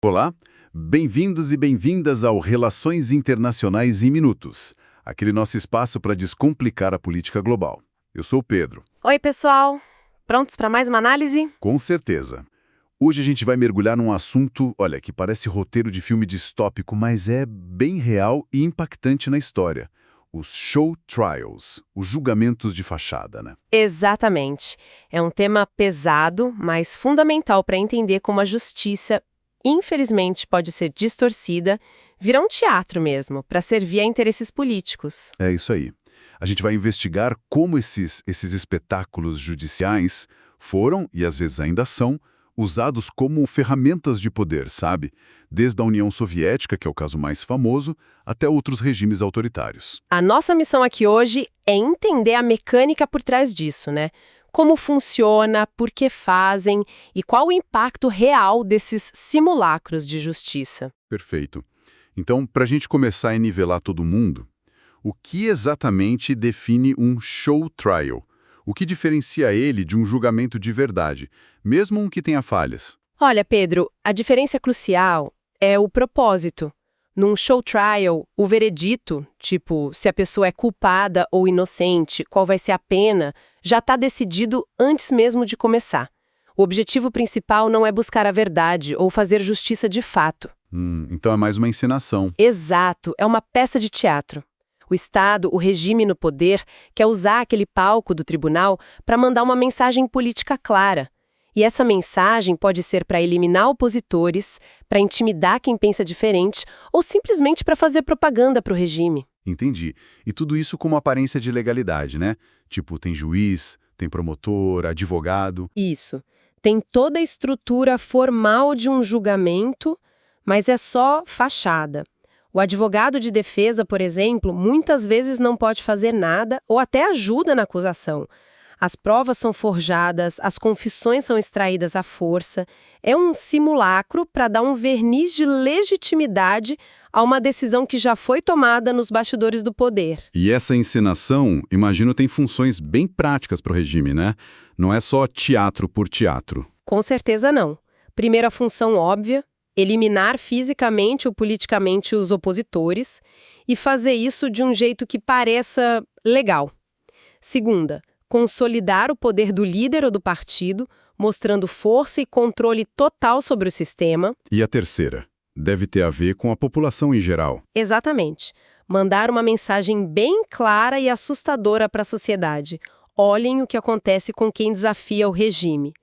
Olá, bem-vindos e bem-vindas ao Relações Internacionais em Minutos, aquele nosso espaço para descomplicar a política global. Eu sou o Pedro. Oi, pessoal. Prontos para mais uma análise? Com certeza. Hoje a gente vai mergulhar num assunto, olha, que parece roteiro de filme distópico, mas é bem real e impactante na história. Os show trials, os julgamentos de fachada, né? Exatamente. É um tema pesado, mas fundamental para entender como a justiça, infelizmente, pode ser distorcida, virar um teatro mesmo, para servir a interesses políticos. É isso aí. A gente vai investigar como esses espetáculos judiciais foram, e às vezes ainda são, usados como ferramentas de poder, sabe? Desde a União Soviética, que é o caso mais famoso, até outros regimes autoritários. A nossa missão aqui hoje é entender a mecânica por trás disso, né? Como funciona, por que fazem e qual o impacto real desses simulacros de justiça. Perfeito. Então, para a gente começar a nivelar todo mundo, o que exatamente define um show trial? O que diferencia ele de um julgamento de verdade, mesmo um que tenha falhas? Olha, Pedro, a diferença crucial é o propósito. Num show trial, o veredito, tipo, se a pessoa é culpada ou inocente, qual vai ser a pena, já está decidido antes mesmo de começar. O objetivo principal não é buscar a verdade ou fazer justiça de fato. Então é mais uma encenação. Exato, é uma peça de teatro. O Estado, o regime no poder, quer usar aquele palco do tribunal para mandar uma mensagem política clara. E essa mensagem pode ser para eliminar opositores, para intimidar quem pensa diferente ou simplesmente para fazer propaganda para o regime. Entendi. E tudo isso com uma aparência de legalidade, né? Tipo, tem juiz, tem promotor, advogado. Isso. Tem toda a estrutura formal de um julgamento, mas é só fachada. O advogado de defesa, por exemplo, muitas vezes não pode fazer nada ou até ajuda na acusação. As provas são forjadas, as confissões são extraídas à força. É um simulacro para dar um verniz de legitimidade a uma decisão que já foi tomada nos bastidores do poder. E essa encenação, imagino, tem funções bem práticas para o regime, né? Não é só teatro por teatro. Com certeza não. Primeiro, a função óbvia: eliminar fisicamente ou politicamente os opositores e fazer isso de um jeito que pareça legal. Segunda, consolidar o poder do líder ou do partido, mostrando força e controle total sobre o sistema. E a terceira? Deve ter a ver com a população em geral. Exatamente. Mandar uma mensagem bem clara e assustadora para a sociedade. Olhem o que acontece com quem desafia o regime.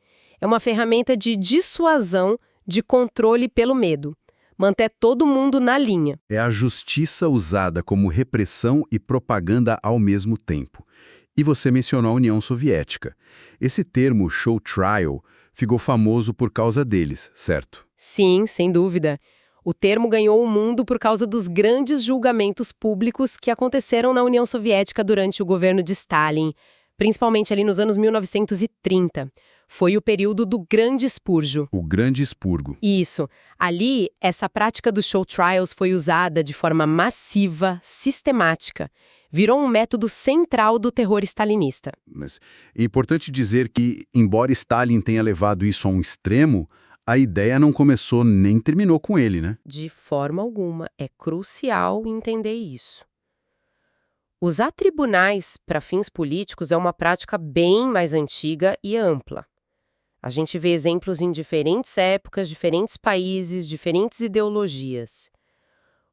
É uma ferramenta de dissuasão, de controle pelo medo. Manter todo mundo na linha. É a justiça usada como repressão e propaganda ao mesmo tempo. E você mencionou a União Soviética. Esse termo show trial ficou famoso por causa deles, certo? Sim, sem dúvida. O termo ganhou o mundo por causa dos grandes julgamentos públicos que aconteceram na União Soviética durante o governo de Stalin, principalmente ali nos anos 1930. Foi o período do Grande Expurgo. O Grande Expurgo. Isso. Ali, essa prática dos show trials foi usada de forma massiva, sistemática. Virou um método central do terror stalinista. Mas é importante dizer que, embora Stalin tenha levado isso a um extremo, a ideia não começou nem terminou com ele, né? De forma alguma. É crucial entender isso. Usar tribunais para fins políticos é uma prática bem mais antiga e ampla. A gente vê exemplos em diferentes épocas, diferentes países, diferentes ideologias.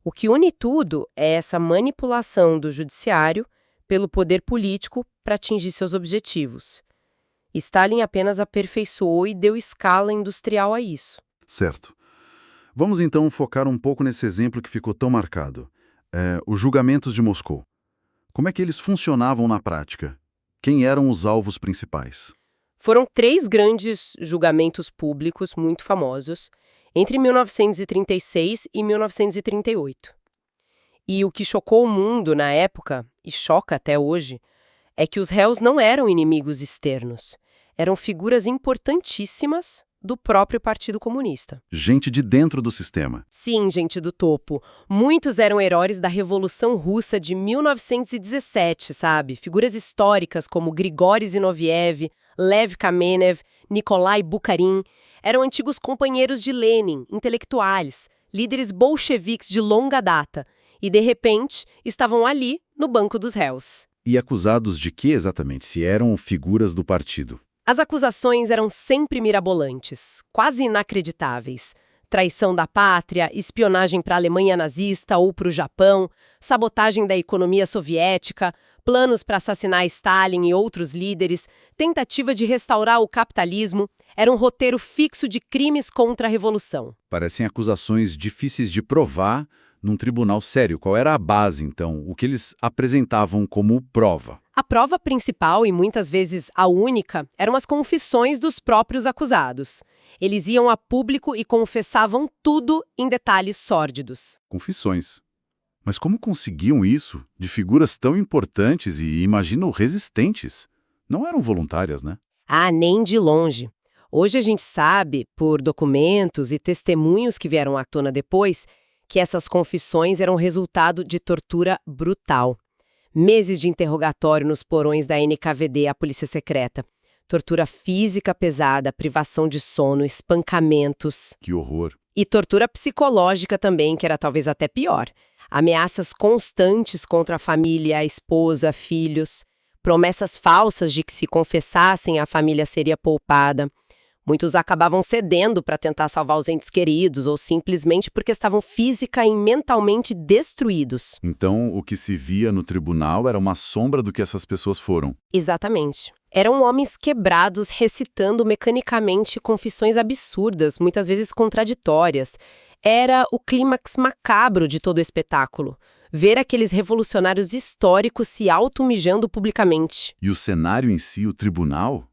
O que une tudo é essa manipulação do judiciário pelo poder político para atingir seus objetivos. Stalin apenas aperfeiçoou e deu escala industrial a isso. Certo. Vamos então focar um pouco nesse exemplo que ficou tão marcado. Os julgamentos de Moscou. Como é que eles funcionavam na prática? Quem eram os alvos principais? Foram 3 grandes julgamentos públicos muito famosos, entre 1936 e 1938. E o que chocou o mundo na época, e choca até hoje, é que os réus não eram inimigos externos. Eram figuras importantíssimas do próprio Partido Comunista. Gente de dentro do sistema. Sim, gente do topo. Muitos eram heróis da Revolução Russa de 1917, sabe? Figuras históricas como Grigori Zinoviev, Lev Kamenev, Nikolai Bukharin, eram antigos companheiros de Lenin, intelectuais, líderes bolcheviques de longa data, e, de repente, estavam ali, no banco dos réus. E acusados de que exatamente, se eram figuras do partido? As acusações eram sempre mirabolantes, quase inacreditáveis. Traição da pátria, espionagem para a Alemanha nazista ou para o Japão, sabotagem da economia soviética, planos para assassinar Stalin e outros líderes, tentativa de restaurar o capitalismo. Era um roteiro fixo de crimes contra a revolução. Parecem acusações difíceis de provar num tribunal sério. Qual era a base, então? O que eles apresentavam como prova? A prova principal, e muitas vezes a única, eram as confissões dos próprios acusados. Eles iam a público e confessavam tudo em detalhes sórdidos. Confissões. Mas como conseguiam isso de figuras tão importantes e, imagino, resistentes? Não eram voluntárias, né? Ah, nem de longe. Hoje a gente sabe, por documentos e testemunhos que vieram à tona depois, que essas confissões eram resultado de tortura brutal. Meses de interrogatório nos porões da NKVD, a polícia secreta. Tortura física pesada, privação de sono, espancamentos. Que horror. E tortura psicológica também, que era talvez até pior. Ameaças constantes contra a família, a esposa, filhos. Promessas falsas de que se confessassem a família seria poupada. Muitos acabavam cedendo para tentar salvar os entes queridos ou simplesmente porque estavam física e mentalmente destruídos. Então, o que se via no tribunal era uma sombra do que essas pessoas foram. Exatamente. Eram homens quebrados recitando mecanicamente confissões absurdas, muitas vezes contraditórias. Era o clímax macabro de todo o espetáculo. Ver aqueles revolucionários históricos se auto-humilhando publicamente. E o cenário em si, o tribunal,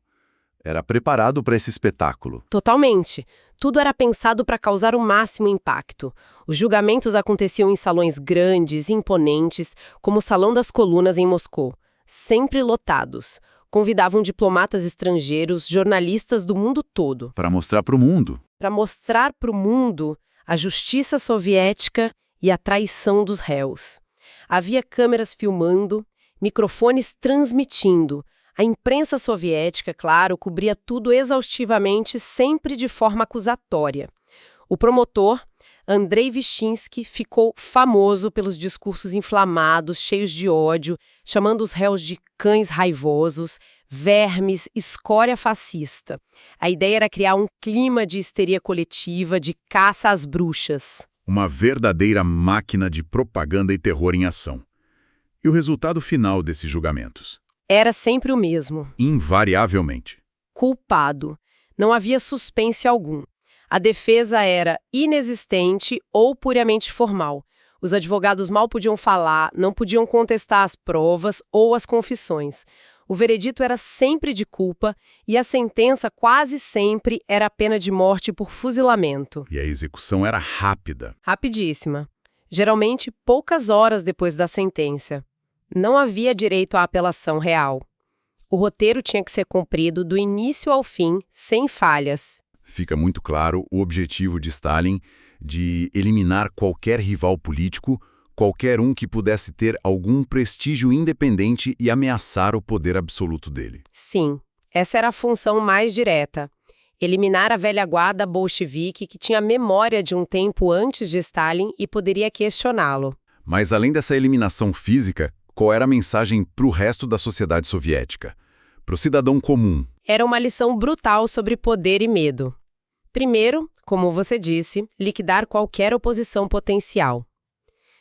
era preparado para esse espetáculo. Totalmente. Tudo era pensado para causar o máximo impacto. Os julgamentos aconteciam em salões grandes, imponentes, como o Salão das Colunas em Moscou, sempre lotados. Convidavam diplomatas estrangeiros, jornalistas do mundo todo. Para mostrar para o mundo. Para mostrar para o mundo a justiça soviética e a traição dos réus. Havia câmeras filmando, microfones transmitindo. A imprensa soviética, claro, cobria tudo exaustivamente, sempre de forma acusatória. O promotor, Andrei Vyshinsky, ficou famoso pelos discursos inflamados, cheios de ódio, chamando os réus de cães raivosos, vermes, escória fascista. A ideia era criar um clima de histeria coletiva, de caça às bruxas. Uma verdadeira máquina de propaganda e terror em ação. E o resultado final desses julgamentos? Era sempre o mesmo. Invariavelmente. Culpado. Não havia suspense algum. A defesa era inexistente ou puramente formal. Os advogados mal podiam falar, não podiam contestar as provas ou as confissões. O veredito era sempre de culpa e a sentença quase sempre era a pena de morte por fuzilamento. E a execução era rápida. Rapidíssima. Geralmente poucas horas depois da sentença. Não havia direito à apelação real. O roteiro tinha que ser cumprido do início ao fim, sem falhas. Fica muito claro o objetivo de Stalin de eliminar qualquer rival político, qualquer um que pudesse ter algum prestígio independente e ameaçar o poder absoluto dele. Sim, essa era a função mais direta. Eliminar a velha guarda bolchevique que tinha memória de um tempo antes de Stalin e poderia questioná-lo. Mas além dessa eliminação física, qual era a mensagem para o resto da sociedade soviética? Para o cidadão comum? Era uma lição brutal sobre poder e medo. Primeiro, como você disse, liquidar qualquer oposição potencial.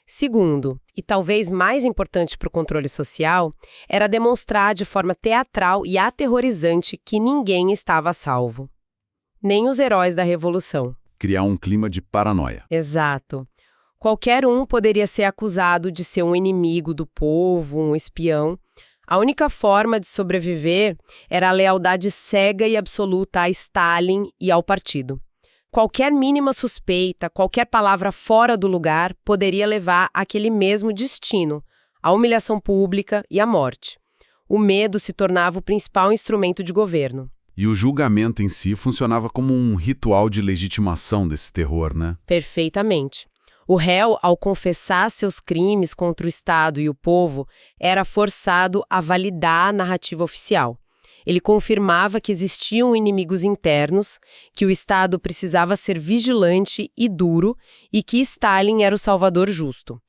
Segundo, e talvez mais importante para o controle social, era demonstrar de forma teatral e aterrorizante que ninguém estava a salvo. Nem os heróis da Revolução. Criar um clima de paranoia. Exato. Qualquer um poderia ser acusado de ser um inimigo do povo, um espião. A única forma de sobreviver era a lealdade cega e absoluta a Stalin e ao partido. Qualquer mínima suspeita, qualquer palavra fora do lugar poderia levar àquele mesmo destino, a humilhação pública e a morte. O medo se tornava o principal instrumento de governo. E o julgamento em si funcionava como um ritual de legitimação desse terror, né? Perfeitamente. O réu, ao confessar seus crimes contra o Estado e o povo, era forçado a validar a narrativa oficial. Ele confirmava que existiam inimigos internos, que o Estado precisava ser vigilante e duro e que Stalin era o salvador justo.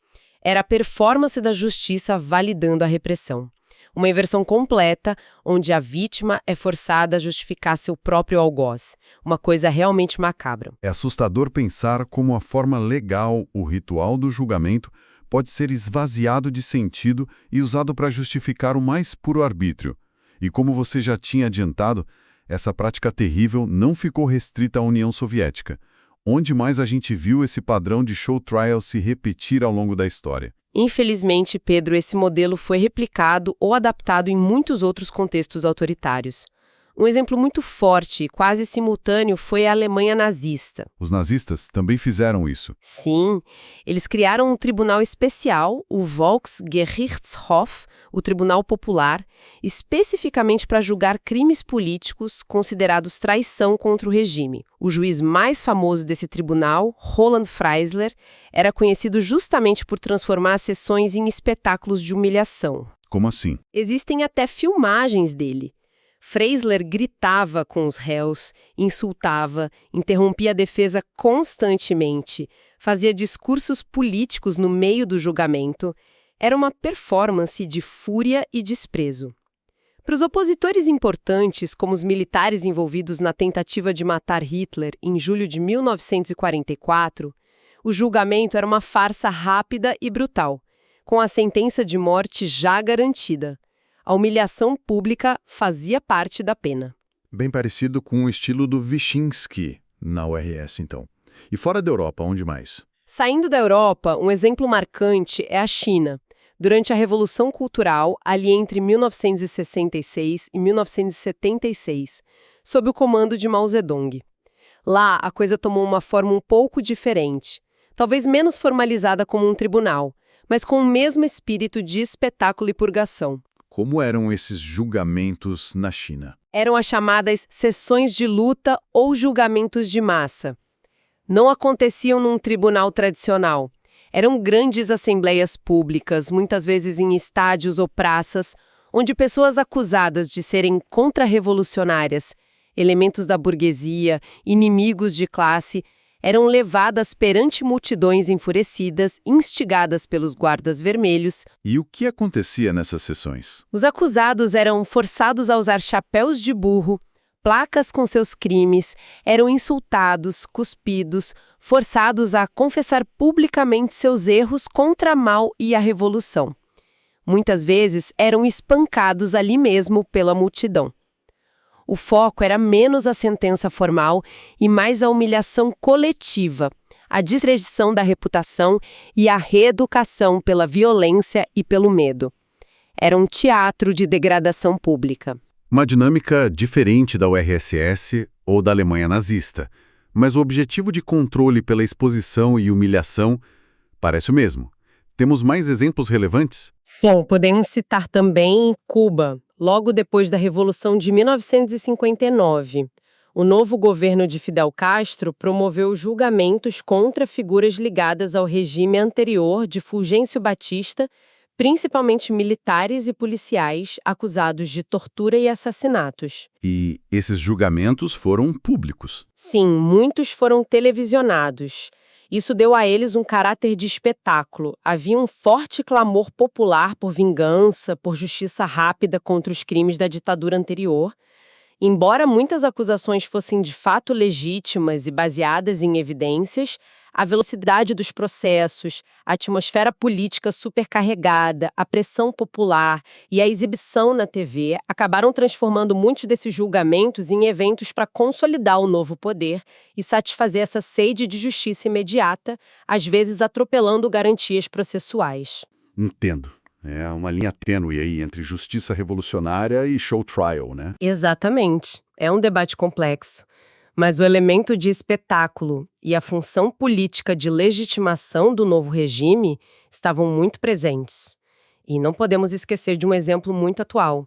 Era a performance da justiça validando a repressão. Uma inversão completa, onde a vítima é forçada a justificar seu próprio algoz. Uma coisa realmente macabra. É assustador pensar como a forma legal, o ritual do julgamento, pode ser esvaziado de sentido e usado para justificar o mais puro arbítrio. E como você já tinha adiantado, essa prática terrível não ficou restrita à União Soviética. Onde mais a gente viu esse padrão de show trial se repetir ao longo da história? Infelizmente, Pedro, esse modelo foi replicado ou adaptado em muitos outros contextos autoritários. Um exemplo muito forte e quase simultâneo foi a Alemanha nazista. Os nazistas também fizeram isso. Sim, eles criaram um tribunal especial, o Volksgerichtshof, o Tribunal Popular, especificamente para julgar crimes políticos considerados traição contra o regime. O juiz mais famoso desse tribunal, Roland Freisler, era conhecido justamente por transformar as sessões em espetáculos de humilhação. Como assim? Existem até filmagens dele. Freisler gritava com os réus, insultava, interrompia a defesa constantemente, fazia discursos políticos no meio do julgamento. Era uma performance de fúria e desprezo. Para os opositores importantes, como os militares envolvidos na tentativa de matar Hitler em julho de 1944, o julgamento era uma farsa rápida e brutal, com a sentença de morte já garantida. A humilhação pública fazia parte da pena. Bem parecido com o estilo do Wyszynski na URS, então. E fora da Europa, onde mais? Saindo da Europa, um exemplo marcante é a China. Durante a Revolução Cultural, ali entre 1966 e 1976, sob o comando de Mao Zedong. Lá, a coisa tomou uma forma um pouco diferente, talvez menos formalizada como um tribunal, mas com o mesmo espírito de espetáculo e purgação. Como eram esses julgamentos na China? Eram as chamadas sessões de luta ou julgamentos de massa. Não aconteciam num tribunal tradicional. Eram grandes assembleias públicas, muitas vezes em estádios ou praças, onde pessoas acusadas de serem contra-revolucionárias, elementos da burguesia, inimigos de classe, eram levadas perante multidões enfurecidas, instigadas pelos guardas vermelhos. E o que acontecia nessas sessões? Os acusados eram forçados a usar chapéus de burro, placas com seus crimes, eram insultados, cuspidos, forçados a confessar publicamente seus erros contra Mao e a revolução. Muitas vezes eram espancados ali mesmo pela multidão. O foco era menos a sentença formal e mais a humilhação coletiva, a destruição da reputação e a reeducação pela violência e pelo medo. Era um teatro de degradação pública. Uma dinâmica diferente da URSS ou da Alemanha nazista, mas o objetivo de controle pela exposição e humilhação parece o mesmo. Temos mais exemplos relevantes? Sim, podemos citar também Cuba. Logo depois da Revolução de 1959, o novo governo de Fidel Castro promoveu julgamentos contra figuras ligadas ao regime anterior de Fulgêncio Batista, principalmente militares e policiais acusados de tortura e assassinatos. E esses julgamentos foram públicos. Sim, muitos foram televisionados. Isso deu a eles um caráter de espetáculo. Havia um forte clamor popular por vingança, por justiça rápida contra os crimes da ditadura anterior. Embora muitas acusações fossem de fato legítimas e baseadas em evidências, a velocidade dos processos, a atmosfera política supercarregada, a pressão popular e a exibição na TV acabaram transformando muitos desses julgamentos em eventos para consolidar o novo poder e satisfazer essa sede de justiça imediata, às vezes atropelando garantias processuais. Entendo. É uma linha tênue aí entre justiça revolucionária e show trial, né? Exatamente. É um debate complexo. Mas o elemento de espetáculo e a função política de legitimação do novo regime estavam muito presentes. E não podemos esquecer de um exemplo muito atual.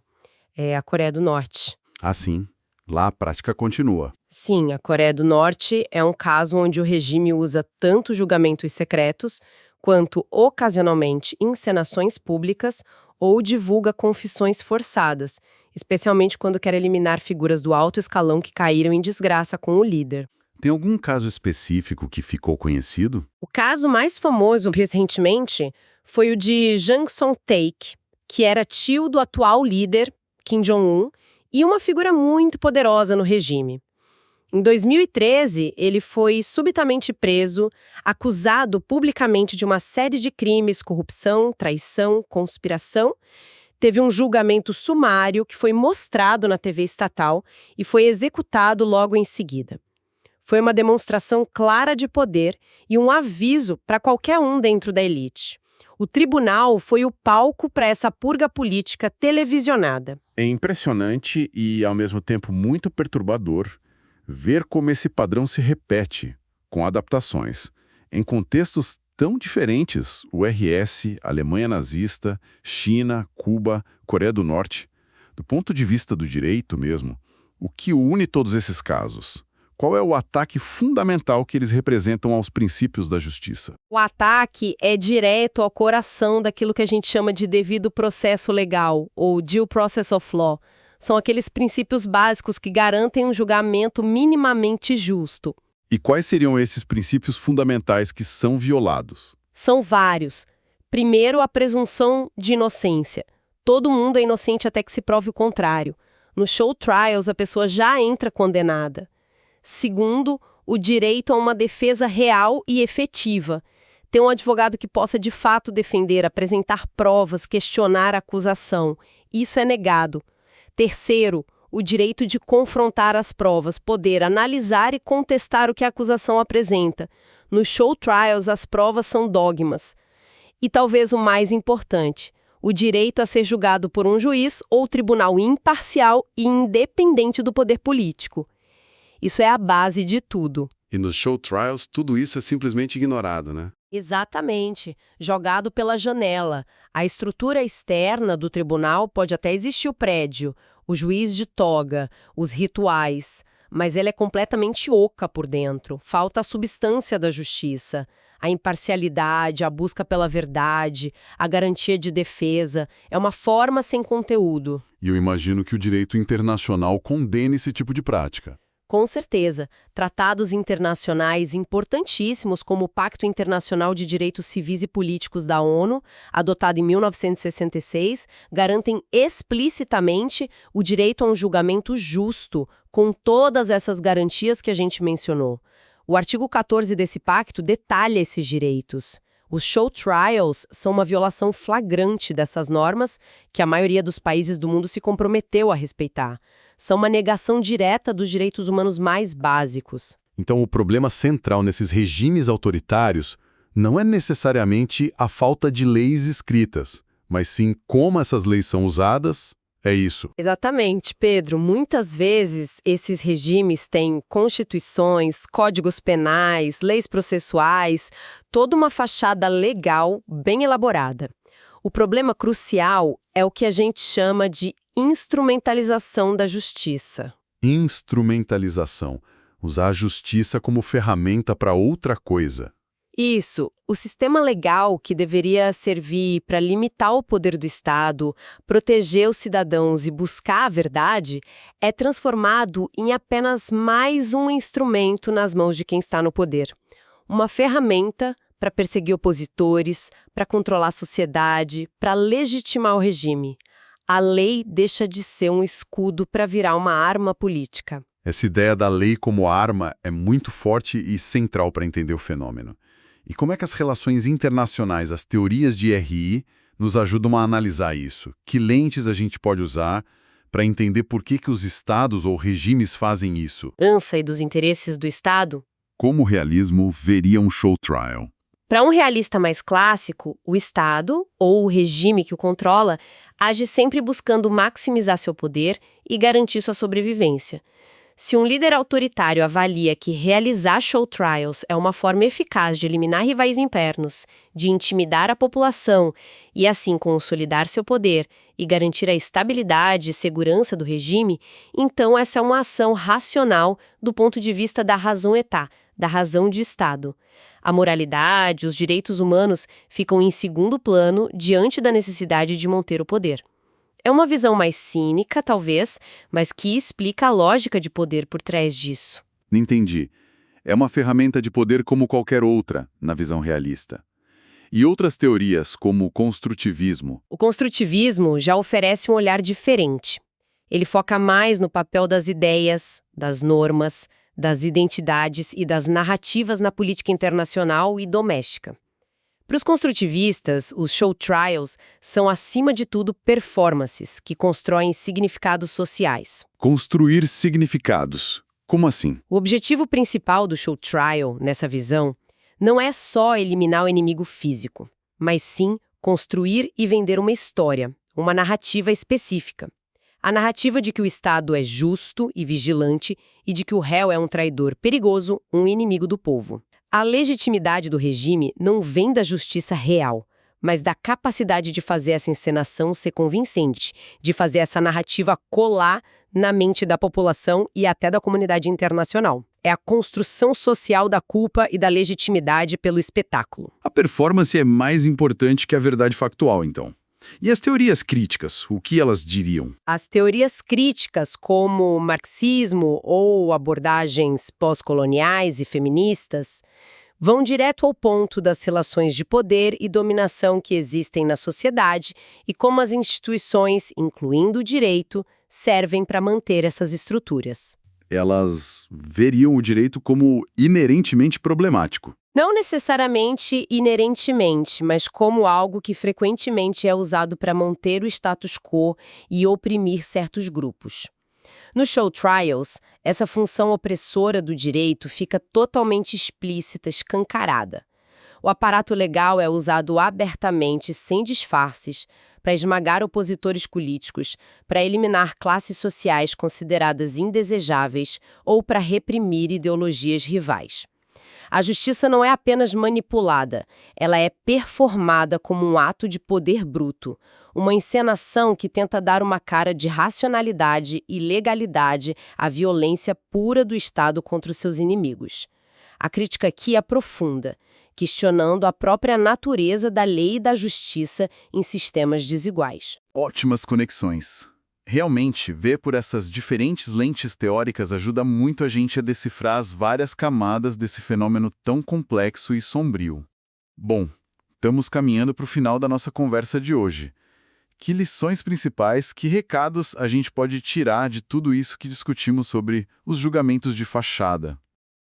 É a Coreia do Norte. Ah, sim. Lá a prática continua. Sim, a Coreia do Norte é um caso onde o regime usa tanto julgamentos secretos quanto, ocasionalmente, encenações públicas ou divulga confissões forçadas, especialmente quando quer eliminar figuras do alto escalão que caíram em desgraça com o líder. Tem algum caso específico que ficou conhecido? O caso mais famoso recentemente foi o de Jang Song-taek, que era tio do atual líder, Kim Jong-un, e uma figura muito poderosa no regime. Em 2013, ele foi subitamente preso, acusado publicamente de uma série de crimes, corrupção, traição, conspiração. Teve um julgamento sumário que foi mostrado na TV estatal e foi executado logo em seguida. Foi uma demonstração clara de poder e um aviso para qualquer um dentro da elite. O tribunal foi o palco para essa purga política televisionada. É impressionante e, ao mesmo tempo, muito perturbador ver como esse padrão se repete, com adaptações, em contextos tão diferentes, URS, Alemanha nazista, China, Cuba, Coreia do Norte. Do ponto de vista do direito mesmo, o que une todos esses casos? Qual é o ataque fundamental que eles representam aos princípios da justiça? O ataque é direto ao coração daquilo que a gente chama de devido processo legal, ou due process of law. São aqueles princípios básicos que garantem um julgamento minimamente justo. E quais seriam esses princípios fundamentais que são violados? São vários. Primeiro, a presunção de inocência. Todo mundo é inocente até que se prove o contrário. No show trials, a pessoa já entra condenada. Segundo, o direito a uma defesa real e efetiva. Ter um advogado que possa de fato defender, apresentar provas, questionar a acusação. Isso é negado. Terceiro, o direito de confrontar as provas, poder analisar e contestar o que a acusação apresenta. No show trials, as provas são dogmas. E talvez o mais importante, o direito a ser julgado por um juiz ou tribunal imparcial e independente do poder político. Isso é a base de tudo. E nos show trials, tudo isso é simplesmente ignorado, né? Exatamente, jogado pela janela. A estrutura externa do tribunal pode até existir o prédio, o juiz de toga, os rituais, mas ela é completamente oca por dentro. Falta a substância da justiça, a imparcialidade, a busca pela verdade, a garantia de defesa. É uma forma sem conteúdo. E eu imagino que o direito internacional condene esse tipo de prática. Com certeza, tratados internacionais importantíssimos como o Pacto Internacional de Direitos Civis e Políticos da ONU, adotado em 1966, garantem explicitamente o direito a um julgamento justo, com todas essas garantias que a gente mencionou. O artigo 14 desse pacto detalha esses direitos. Os show trials são uma violação flagrante dessas normas que a maioria dos países do mundo se comprometeu a respeitar. São uma negação direta dos direitos humanos mais básicos. Então, o problema central nesses regimes autoritários não é necessariamente a falta de leis escritas, mas sim como essas leis são usadas. É isso. Exatamente, Pedro. Muitas vezes esses regimes têm constituições, códigos penais, leis processuais, toda uma fachada legal bem elaborada. O problema crucial é o que a gente chama de instrumentalização da justiça. Instrumentalização. Usar a justiça como ferramenta para outra coisa. Isso. O sistema legal que deveria servir para limitar o poder do Estado, proteger os cidadãos e buscar a verdade, é transformado em apenas mais um instrumento nas mãos de quem está no poder. Uma ferramenta para perseguir opositores, para controlar a sociedade, para legitimar o regime. A lei deixa de ser um escudo para virar uma arma política. Essa ideia da lei como arma é muito forte e central para entender o fenômeno. E como é que as relações internacionais, as teorias de RI, nos ajudam a analisar isso? Que lentes a gente pode usar para entender por que os estados ou regimes fazem isso? Ânsia e dos interesses do Estado? Como o realismo veria um show trial? Para um realista mais clássico, o Estado, ou o regime que o controla, age sempre buscando maximizar seu poder e garantir sua sobrevivência. Se um líder autoritário avalia que realizar show trials é uma forma eficaz de eliminar rivais internos, de intimidar a população e assim consolidar seu poder e garantir a estabilidade e segurança do regime, então essa é uma ação racional do ponto de vista da raison d'État, da razão de Estado. A moralidade, os direitos humanos ficam em segundo plano diante da necessidade de manter o poder. É uma visão mais cínica, talvez, mas que explica a lógica de poder por trás disso. Entendi. É uma ferramenta de poder como qualquer outra, na visão realista. E outras teorias, como o construtivismo. O construtivismo já oferece um olhar diferente. Ele foca mais no papel das ideias, das normas, das identidades e das narrativas na política internacional e doméstica. Para os construtivistas, os show trials são, acima de tudo, performances que constroem significados sociais. Construir significados. Como assim? O objetivo principal do show trial, nessa visão, não é só eliminar o inimigo físico, mas sim construir e vender uma história, uma narrativa específica. A narrativa de que o Estado é justo e vigilante e de que o réu é um traidor perigoso, um inimigo do povo. A legitimidade do regime não vem da justiça real, mas da capacidade de fazer essa encenação ser convincente, de fazer essa narrativa colar na mente da população e até da comunidade internacional. É a construção social da culpa e da legitimidade pelo espetáculo. A performance é mais importante que a verdade factual, então. E as teorias críticas, o que elas diriam? As teorias críticas, como o marxismo ou abordagens pós-coloniais e feministas, vão direto ao ponto das relações de poder e dominação que existem na sociedade e como as instituições, incluindo o direito, servem para manter essas estruturas. Elas veriam o direito como inerentemente problemático. Não necessariamente inerentemente, mas como algo que frequentemente é usado para manter o status quo e oprimir certos grupos. No show trials, essa função opressora do direito fica totalmente explícita, escancarada. O aparato legal é usado abertamente, sem disfarces, para esmagar opositores políticos, para eliminar classes sociais consideradas indesejáveis ou para reprimir ideologias rivais. A justiça não é apenas manipulada, ela é performada como um ato de poder bruto, uma encenação que tenta dar uma cara de racionalidade e legalidade à violência pura do Estado contra os seus inimigos. A crítica aqui é profunda, questionando a própria natureza da lei e da justiça em sistemas desiguais. Ótimas conexões. Realmente, ver por essas diferentes lentes teóricas ajuda muito a gente a decifrar as várias camadas desse fenômeno tão complexo e sombrio. Bom, estamos caminhando para o final da nossa conversa de hoje. Que lições principais, que recados a gente pode tirar de tudo isso que discutimos sobre os julgamentos de fachada?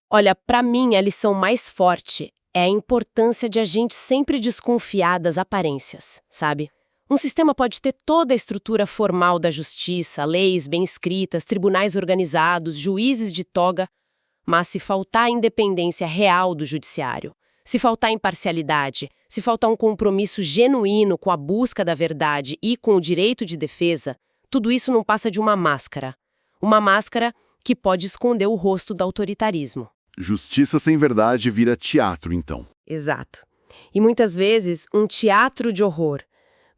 Olha, para mim, a lição mais forte é a importância de a gente sempre desconfiar das aparências, sabe? Um sistema pode ter toda a estrutura formal da justiça, leis bem escritas, tribunais organizados, juízes de toga, mas se faltar a independência real do judiciário, se faltar imparcialidade, se faltar um compromisso genuíno com a busca da verdade e com o direito de defesa, tudo isso não passa de uma máscara. Uma máscara que pode esconder o rosto do autoritarismo. Justiça sem verdade vira teatro, então. Exato. E muitas vezes um teatro de horror.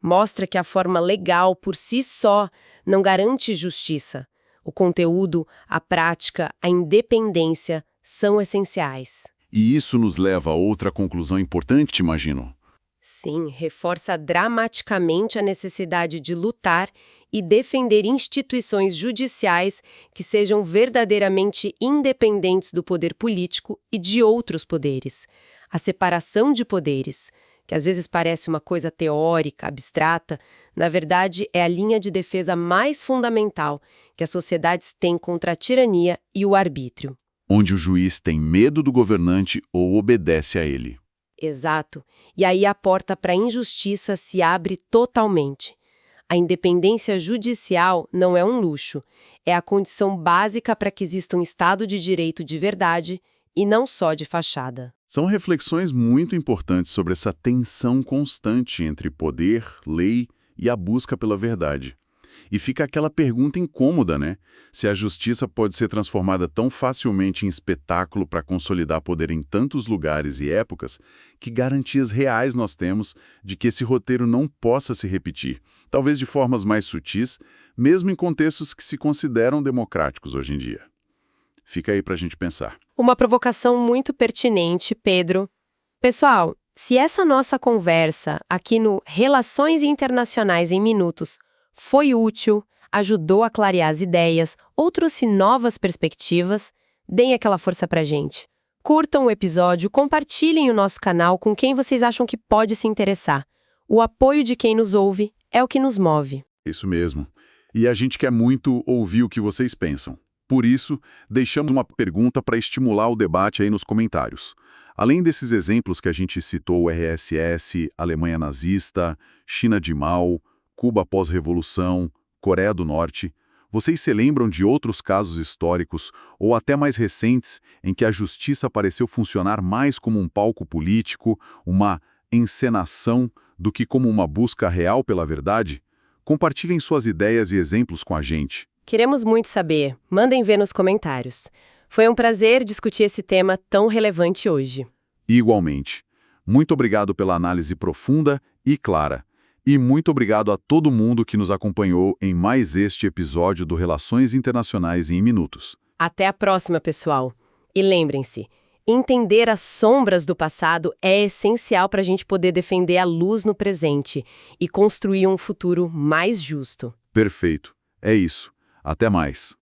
Mostra que a forma legal por si só não garante justiça. O conteúdo, a prática, a independência são essenciais. E isso nos leva a outra conclusão importante, imagino. Sim, reforça dramaticamente a necessidade de lutar e defender instituições judiciais que sejam verdadeiramente independentes do poder político e de outros poderes. A separação de poderes, que às vezes parece uma coisa teórica, abstrata, na verdade é a linha de defesa mais fundamental que as sociedades têm contra a tirania e o arbítrio. Onde o juiz tem medo do governante ou obedece a ele. Exato. E aí a porta para a injustiça se abre totalmente. A independência judicial não é um luxo, é a condição básica para que exista um Estado de direito de verdade e não só de fachada. São reflexões muito importantes sobre essa tensão constante entre poder, lei e a busca pela verdade. E fica aquela pergunta incômoda, né? Se a justiça pode ser transformada tão facilmente em espetáculo para consolidar poder em tantos lugares e épocas, que garantias reais nós temos de que esse roteiro não possa se repetir, talvez de formas mais sutis, mesmo em contextos que se consideram democráticos hoje em dia. Fica aí para a gente pensar. Uma provocação muito pertinente, Pedro. Pessoal, se essa nossa conversa aqui no Relações Internacionais em Minutos foi útil, ajudou a clarear as ideias ou trouxe novas perspectivas, deem aquela força pra gente. Curtam o episódio, compartilhem o nosso canal com quem vocês acham que pode se interessar. O apoio de quem nos ouve é o que nos move. Isso mesmo. E a gente quer muito ouvir o que vocês pensam. Por isso, deixamos uma pergunta para estimular o debate aí nos comentários. Além desses exemplos que a gente citou, o RSS, Alemanha nazista, China de Mao, Cuba pós-revolução, Coreia do Norte, vocês se lembram de outros casos históricos ou até mais recentes em que a justiça pareceu funcionar mais como um palco político, uma encenação, do que como uma busca real pela verdade? Compartilhem suas ideias e exemplos com a gente. Queremos muito saber. Mandem ver nos comentários. Foi um prazer discutir esse tema tão relevante hoje. Igualmente. Muito obrigado pela análise profunda e clara. E muito obrigado a todo mundo que nos acompanhou em mais este episódio do Relações Internacionais em Minutos. Até a próxima, pessoal. E lembrem-se, entender as sombras do passado é essencial para a gente poder defender a luz no presente e construir um futuro mais justo. Perfeito. É isso. Até mais.